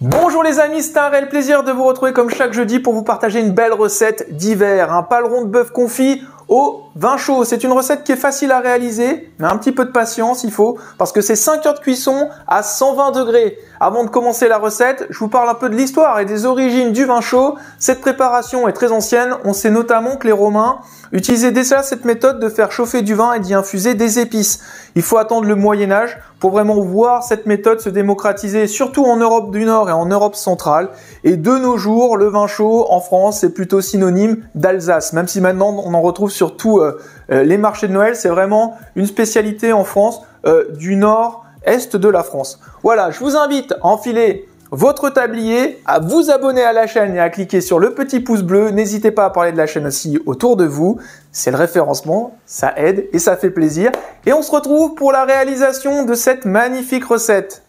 Bonjour les amis, c'est un réel plaisir de vous retrouver comme chaque jeudi pour vous partager une belle recette d'hiver, un paleron de bœuf confit au vin chaud. C'est une recette qui est facile à réaliser, mais un petit peu de patience il faut, parce que c'est 5 heures de cuisson à 120 degrés. Avant de commencer la recette, je vous parle un peu de l'histoire et des origines du vin chaud. Cette préparation est très ancienne, on sait notamment que les Romains utilisaient déjà cette méthode de faire chauffer du vin et d'y infuser des épices. Il faut attendre le Moyen-Âge pour vraiment voir cette méthode se démocratiser, surtout en Europe du Nord et en Europe centrale. Et de nos jours, le vin chaud en France est plutôt synonyme d'Alsace, même si maintenant on en retrouve sur tous les marchés de Noël. C'est vraiment une spécialité en France du nord-est de la France. Voilà, je vous invite à enfiler votre tablier, à vous abonner à la chaîne et à cliquer sur le petit pouce bleu. N'hésitez pas à parler de la chaîne aussi autour de vous. C'est le référencement, ça aide et ça fait plaisir. Et on se retrouve pour la réalisation de cette magnifique recette.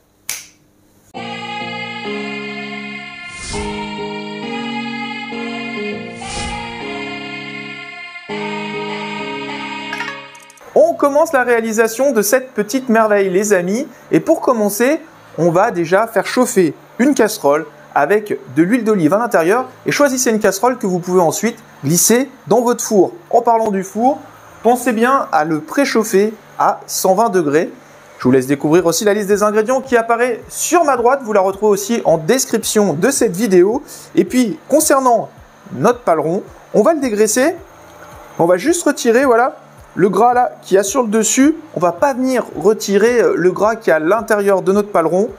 On commence la réalisation de cette petite merveille les amis. Et pour commencer, on va déjà faire chauffer une casserole avec de l'huile d'olive à l'intérieur et choisissez une casserole que vous pouvez ensuite glisser dans votre four. En parlant du four, pensez bien à le préchauffer à 120 degrés. Je vous laisse découvrir aussi la liste des ingrédients qui apparaît sur ma droite. Vous la retrouvez aussi en description de cette vidéo. Et puis, concernant notre paleron, on va le dégraisser. On va juste retirer, voilà, le gras là qui a sur le dessus. On va pas venir retirer le gras qui est à l'intérieur de notre paleron.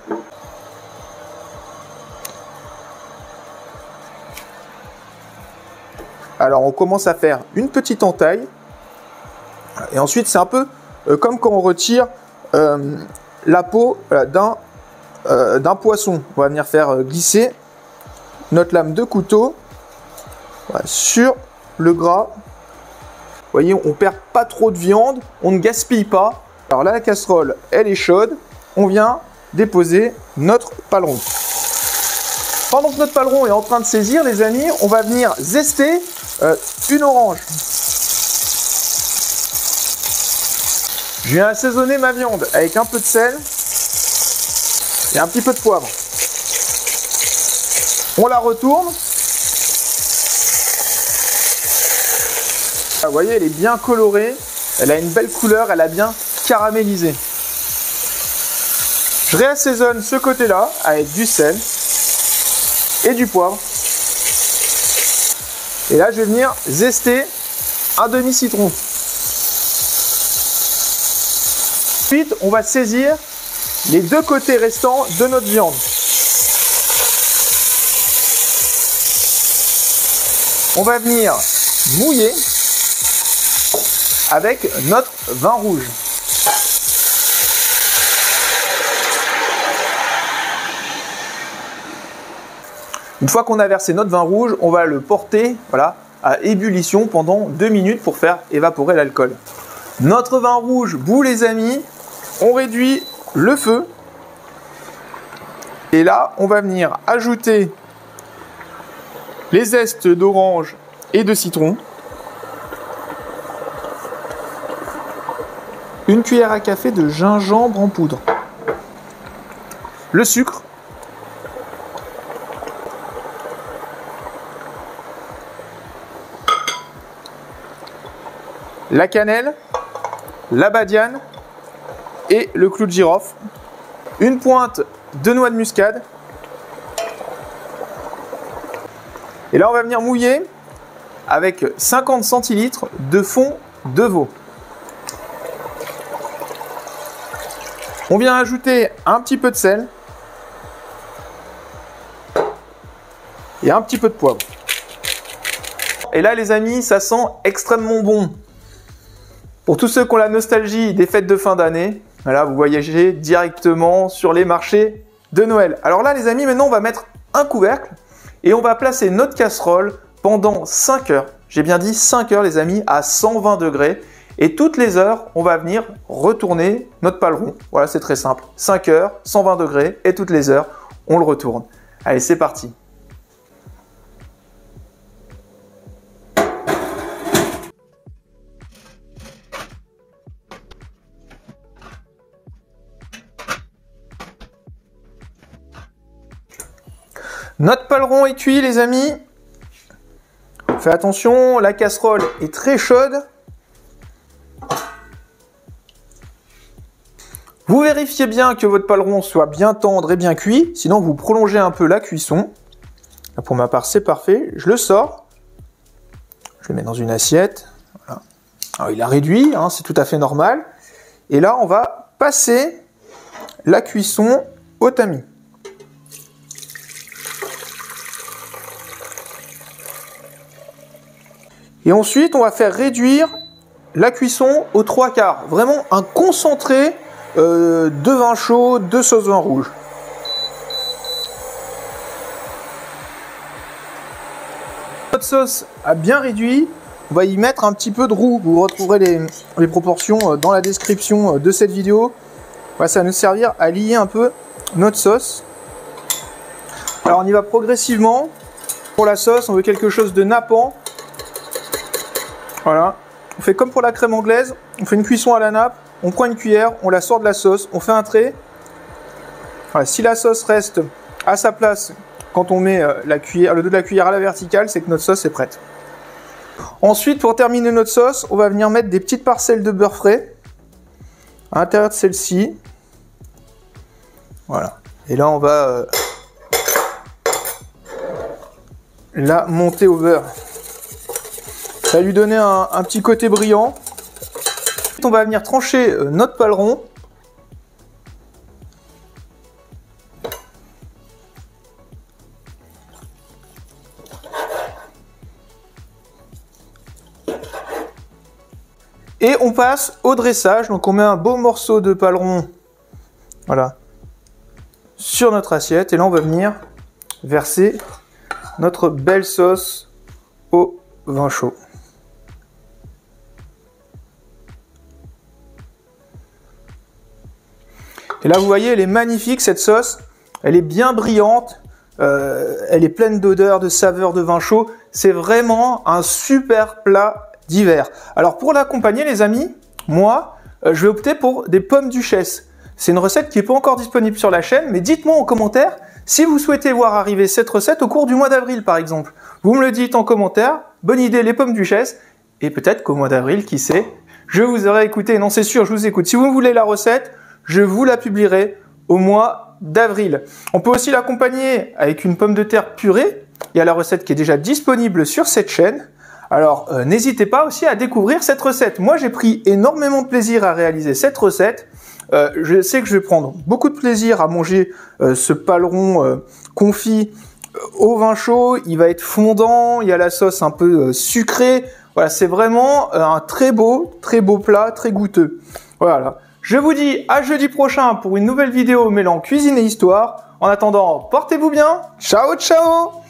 Alors on commence à faire une petite entaille. Et ensuite c'est un peu comme quand on retire la peau d'un poisson. On va venir faire glisser notre lame de couteau sur le gras. Vous voyez, on ne perd pas trop de viande, on ne gaspille pas. Alors là, la casserole, elle est chaude. On vient déposer notre paleron. Pendant que notre paleron est en train de saisir, les amis, on va venir zester une orange. Je viens assaisonner ma viande avec un peu de sel et un petit peu de poivre. On la retourne. Vous voyez, elle est bien colorée, elle a une belle couleur, elle a bien caramélisé. Je réassaisonne ce côté-là avec du sel et du poivre. Et là, je vais venir zester un demi-citron. Ensuite, on va saisir les deux côtés restants de notre viande. On va venir mouiller avec notre vin rouge. Une fois qu'on a versé notre vin rouge, on va le porter à ébullition pendant 2 minutes pour faire évaporer l'alcool. Notre vin rouge bout les amis, on réduit le feu. Et là, on va venir ajouter les zestes d'orange et de citron. Une cuillère à café de gingembre en poudre. Le sucre. La cannelle, la badiane et le clou de girofle. Une pointe de noix de muscade. Et là, on va venir mouiller avec 50 centilitres de fond de veau. On vient ajouter un petit peu de sel et un petit peu de poivre. Et là, les amis, ça sent extrêmement bon. Pour tous ceux qui ont la nostalgie des fêtes de fin d'année, voilà, vous voyagez directement sur les marchés de Noël. Alors là, les amis, maintenant, on va mettre un couvercle et on va placer notre casserole pendant 5 heures. J'ai bien dit 5 heures, les amis, à 120 degrés. Et toutes les heures, on va venir retourner notre paleron. Voilà, c'est très simple. 5 heures, 120 degrés, et toutes les heures, on le retourne. Allez, c'est parti. Notre paleron est cuit les amis. Faites attention, la casserole est très chaude. Vous vérifiez bien que votre paleron soit bien tendre et bien cuit, sinon vous prolongez un peu la cuisson. Là, pour ma part, c'est parfait. Je le sors. Je le mets dans une assiette. Voilà. Alors, il a réduit, hein, c'est tout à fait normal. Et là, on va passer la cuisson au tamis. Et ensuite, on va faire réduire la cuisson aux 3/4. Vraiment un concentré de vin chaud, de sauce vin rouge. Notre sauce a bien réduit. On va y mettre un petit peu de roux. Vous retrouverez les proportions dans la description de cette vidéo. Voilà, ça va nous servir à lier un peu notre sauce. Alors on y va progressivement. Pour la sauce, on veut quelque chose de nappant. Voilà. On fait comme pour la crème anglaise. On fait une cuisson à la nappe. On prend une cuillère, on la sort de la sauce, on fait un trait. Voilà, si la sauce reste à sa place quand on met le dos de la cuillère à la verticale, c'est que notre sauce est prête. Ensuite, pour terminer notre sauce, on va venir mettre des petites parcelles de beurre frais à l'intérieur de celle-ci. Voilà. Et là, on va la monter au beurre. Ça va lui donner un petit côté brillant. On va venir trancher notre paleron. Et on passe au dressage. Donc on met un beau morceau de paleron, voilà, sur notre assiette. Et là on va venir verser notre belle sauce au vin chaud. Et là, vous voyez, elle est magnifique, cette sauce. Elle est bien brillante. Elle est pleine d'odeurs, de saveurs de vin chaud. C'est vraiment un super plat d'hiver. Alors, pour l'accompagner, les amis, moi, je vais opter pour des pommes duchesse. C'est une recette qui n'est pas encore disponible sur la chaîne, mais dites-moi en commentaire si vous souhaitez voir arriver cette recette au cours du mois d'avril, par exemple. Vous me le dites en commentaire. Bonne idée, les pommes duchesse. Et peut-être qu'au mois d'avril, qui sait, je vous aurai écouté. Non, c'est sûr, je vous écoute. Si vous voulez la recette, je vous la publierai au mois d'avril. On peut aussi l'accompagner avec une pomme de terre purée. Il y a la recette qui est déjà disponible sur cette chaîne. Alors, n'hésitez pas aussi à découvrir cette recette. Moi, j'ai pris énormément de plaisir à réaliser cette recette. Je sais que je vais prendre beaucoup de plaisir à manger ce paleron confit au vin chaud. Il va être fondant, il y a la sauce un peu sucrée. Voilà, c'est vraiment un très beau plat, très goûteux. Voilà. Je vous dis à jeudi prochain pour une nouvelle vidéo mêlant cuisine et histoire. En attendant, portez-vous bien. Ciao, ciao!